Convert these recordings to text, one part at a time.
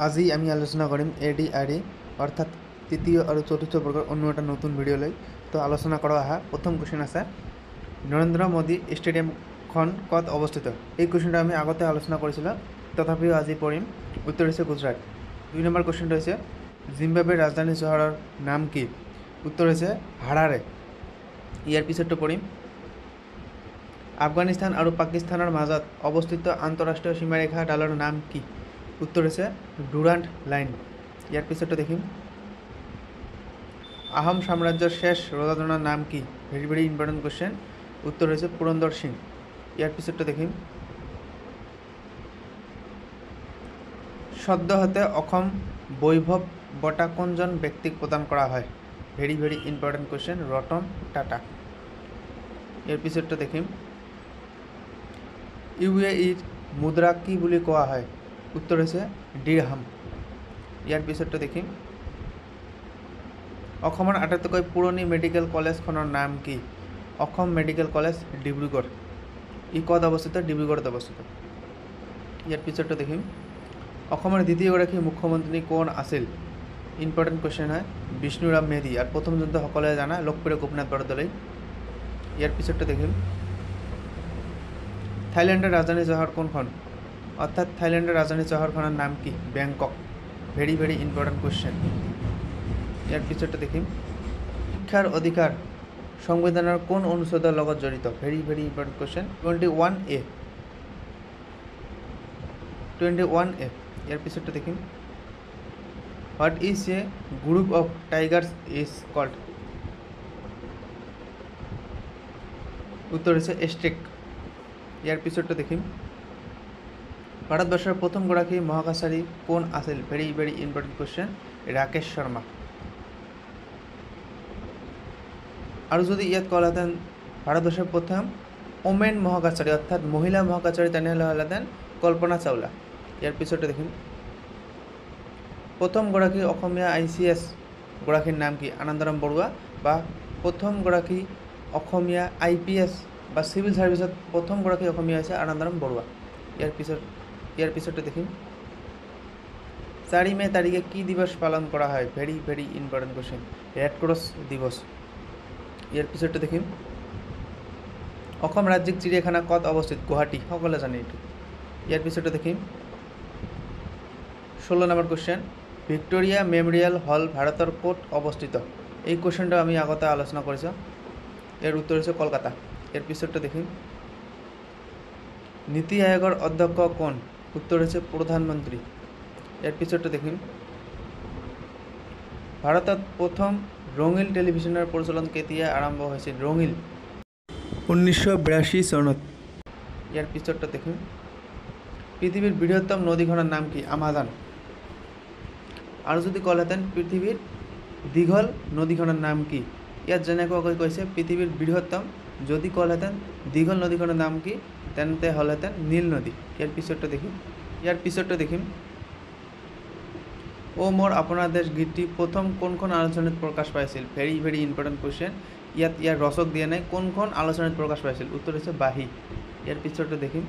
আজি আমি আলোচনা কৰিম ADRE অৰ্থাৎ তৃতীয় আৰু চতুৰ্থ বৰ্গৰ অন্য এটা নতুন ভিডিঅ' লৈ। তো আলোচনা কৰা অহা প্ৰথম কুৱেশ্যন আছে, নৰেন্দ্ৰ মোদী ষ্টেডিয়ামখন ক'ত অৱস্থিত? এই কুৱেশ্যনটো আমি আগতে আলোচনা কৰিছিলোঁ, তথাপিও আজি পঢ়িম। উত্তৰ হৈছে গুজৰাট। 2 নম্বৰ কুৱেশ্যনটো হৈছে, জিম্বাবৱেৰ ৰাজধানী চহৰৰ নাম কি? উত্তৰ হৈছে হাৰাৰে। ইয়াৰ পিছতটো পঢ়িম, আফগানিস্তান আৰু পাকিস্তানৰ মাজত অৱস্থিত আন্তঃৰাষ্ট্ৰীয় সীমাৰেখাডালৰ নাম কি? উত্তৰ হৈছে ডুৰাণ্ট লাইন। ইয়াৰ পিছতটো দেখিম, আহোম সাম্ৰাজ্যৰ শেষ ৰজাজনৰ নাম কি? Very very important question. উত্তৰ হৈছে পুৰন্দৰ সিং। ইয়াৰ পিছতটো দেখিম, সদ্যহতে অসম বৈভৱ বঁটা কোনজন ব্যক্তিক প্ৰদান কৰা হয়? Very very important question, Ratan Tata. ইয়াৰ পিছতটো দেখিম, UAEৰ মুদ্ৰা কি বুলি কোৱা হয়? উত্তৰ হৈছে দিৰহাম। ইয়াৰ পিছতটো দেখিম, অসমৰ আটাইতকৈ পুৰণি মেডিকেল কলেজখনৰ নাম কি? Assam medical college Dibrugarh. ই ক'ত অৱস্থিত? ডিব্ৰুগড়ত অৱস্থিত। ইয়াৰ পিছতটো দেখিম, অসমৰ দ্বিতীয়গৰাকী মুখ্যমন্ত্ৰী কোন আছিল? ইম্পৰ্টেণ্ট কুৱেশ্যন হয়, বিষ্ণুৰাম মেধি। আৰু প্ৰথম যোনটো সকলোৱে জানা, লোকপ্ৰিয় গোপীনাথ বৰদলৈ। ইয়াৰ পিছতটো দেখিম, থাইলেণ্ডৰ ৰাজধানী চহৰ কোনখন? অৰ্থাৎ থাইলেণ্ডৰ ৰাজধানী চহৰখনৰ নাম কি? Bangkok. Very very important question. ইয়াৰ পিছতটো দেখিম, শিক্ষাৰ অধিকাৰ সংবিধানৰ কোন অনুচ্ছেদৰ লগত জড়িত? Very very important question, 21A। 21A। ইয়াৰ পিছতটো দেখিম, what is a group of tigers is called? উত্তৰ হৈছে এষ্ট্ৰিক। ইয়াৰ পিছতটো দেখিম, ভাৰতবৰ্ষৰ প্ৰথমগৰাকী মহাকাশচাৰী কোন আছিল? Very very important question, Rakesh Sharma. আৰু যদি ইয়াত ক'লেহেঁতেন ভাৰতবৰ্ষৰ প্ৰথম ওমেন মহাকাশচাৰী অৰ্থাৎ মহিলা মহাকাশচাৰী, তেনেহ'লে হ'লেহেঁতেন কল্পনা চাওলা। ইয়াৰ পিছতে দেখিম, প্ৰথমগৰাকী অসমীয়া ICS গৰাকীৰ নাম কি? আনন্দৰাম বৰুৱা। বা প্ৰথমগৰাকী অসমীয়া IPS বা চিভিল ছাৰ্ভিচত প্ৰথমগৰাকী অসমীয়া হৈছে আনন্দৰাম বৰুৱা। ইয়াৰ পিছতে দেখিম, 4 মে তাৰিখে কি দিৱস পালন কৰা হয়? Very very important question, red cross দিৱস। ইয়াৰ পিছতে দেখিম, অসম ৰাজ্যিক চিৰিয়াখানা ক'ত অৱস্থিত? গুৱাহাটী। সকলোৱে জানে এইটো। ইয়াৰ পিছতে দেখিম, 16 নম্বৰ কুৱেশ্যন, ভিক্টোৰিয়া মেমৰিয়েল হল ভাৰতৰ ক'ত অৱস্থিত? এই কুৱেশ্যনটো আমি আগতে আলোচনা কৰিছোঁ। ইয়াৰ উত্তৰ হৈছে কলকাতা। ইয়াৰ পিছতে দেখিম, নীতি আয়োগৰ অধ্যক্ষ কোন? উত্তৰ হৈছে প্ৰধানমন্ত্ৰী। ইয়াৰ পিছতে দেখিম, ভাৰতত প্ৰথম ৰঙিল টেলিভিছনৰ প্ৰচলন কেতিয়া আৰম্ভ হৈছিল? ৰঙিল 1982 চনত। ইয়াৰ পিছতে দেখিম, পৃথিৱীৰ বৃহত্তম নদীখনৰ নাম কি? আমাজন। আৰু যদি ক'লেহেঁতেন পৃথিৱীৰ দীঘল নদীখনৰ নাম কি? ইয়াত যেনেকুৱাকৈ কৈছে পৃথিৱীৰ বৃহত্তম, যদি ক'লেহেঁতেন দীঘল নদীখনৰ নাম কি, তেন্তে হ'লেহেঁতেন নীল নদী। ইয়াৰ পিছতে দেখিম, অ' মোৰ আপোনাৰ দেশ গীতটি প্ৰথম কোনখন আলোচনীত প্ৰকাশ পাইছিল? Very very important question. ইয়াৰ ৰচক দিয়া নাই, কোনখন আলোচনীত প্ৰকাশ পাইছিল? উত্তৰ হৈছে বাঁহী। ইয়াৰ পিছতে দেখিম,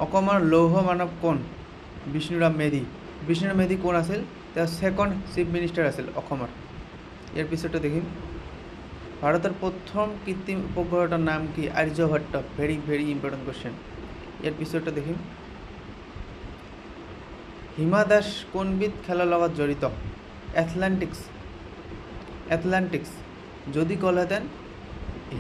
অসমৰ লৌহ মানৱ কোন? বিষ্ণুৰাম মেধি। বিষ্ণুৰাম মেধি কোন আছিল? তেওঁ ছেকেণ্ড চিফ মিনিষ্টাৰ আছিল অসমৰ। ইয়াৰ পিছতে দেখিম, ভাৰতৰ প্ৰথম কৃত্ৰিম উপগ্ৰহটোৰ নাম কি? Aryabhata. Very very important question. ইয়াৰ পিছতে দেখিম, হিমা দাস কোনবিধ খেলৰ লগত জড়িত? এথলেটিক্স। যদি ক'লেহেঁতেন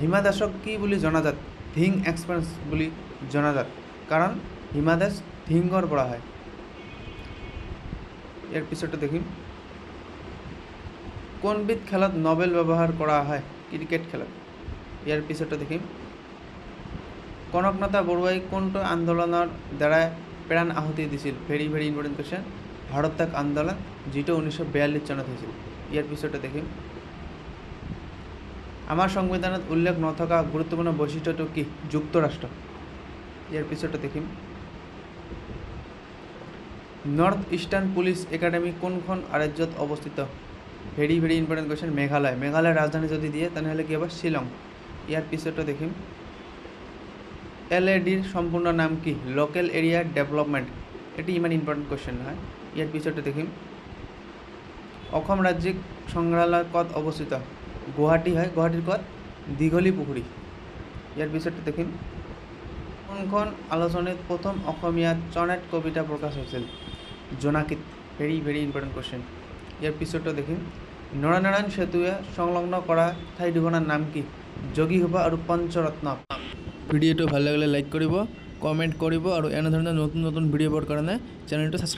হিমা দাসক কি বুলি জনাজাত? ধিং এক্সপ্ৰেছ বুলি জনাজাত, কাৰণ হিমা দাস ধিংৰ পৰা হয়। ইয়াৰ পিছতে দেখিম, কোনবিধ খেলত নবেল ব্যৱহাৰ কৰা হয়? ক্ৰিকেট খেলত। ইয়াৰ পিছতে দেখিম, কনকলতা বৰুৱাই কোনটো আন্দোলনৰ দ্বাৰাই প্ৰাণ আহুতি দিছিল? Very very important question, Bharat ত্যাগ আন্দোলন, যিটো 1942 চনত হৈছিল। ইয়াৰ পিছতে দেখিম, আমাৰ সংবিধানত উল্লেখ নথকা গুৰুত্বপূৰ্ণ বৈশিষ্ট্যটো কি? যুক্তৰাষ্ট্ৰ। ইয়াৰ পিছতে দেখিম, নৰ্থ ইষ্টাৰ্ণ পুলিচ একাডেমি কোনখন ৰাজ্যত অৱস্থিত? Very very important question, Meghalaya. মেঘালয়ৰ ৰাজধানী যদি দিয়ে তেনেহ'লে কি হ'ব? শ্বিলং। ইয়াৰ পিছতে দেখিম, LADৰ সম্পূৰ্ণ নাম কি? লোকেল এৰিয়া ডেভেলপমেণ্ট এটি ইমান ইম্পৰ্টেণ্ট কুৱেশ্যন নহয়। ইয়াৰ পিছতে দেখিম অসম ৰাজ্যিক সংগ্ৰহালয় ক'ত অৱস্থিত? গুৱাহাটী হয়। গুৱাহাটীৰ ক'ত? দীঘলী পুখুৰী। ইয়াৰ পিছতে দেখিম কোনখন আলোচনীত প্ৰথম অসমীয়াত চনেট কবিতা প্ৰকাশ হৈছিল? জোনাকীত। Very very important question. ইয়াৰ পিছতে দেখিম নৰনাৰায়ণ সেতুৱে সংলগ্ন কৰা ঠাই দুখনৰ নাম কি? যোগীঘোপা আৰু পঞ্চৰত্ন। ভিডিঅ'টো ভাল লাগিলে লাইক কৰিব, কমেণ্ট কৰিব আৰু এনেধৰণৰ নতুন নতুন ভিডিঅ' পোৱাৰ কাৰণে চেনেলটো ছাবস্ক্ৰাইব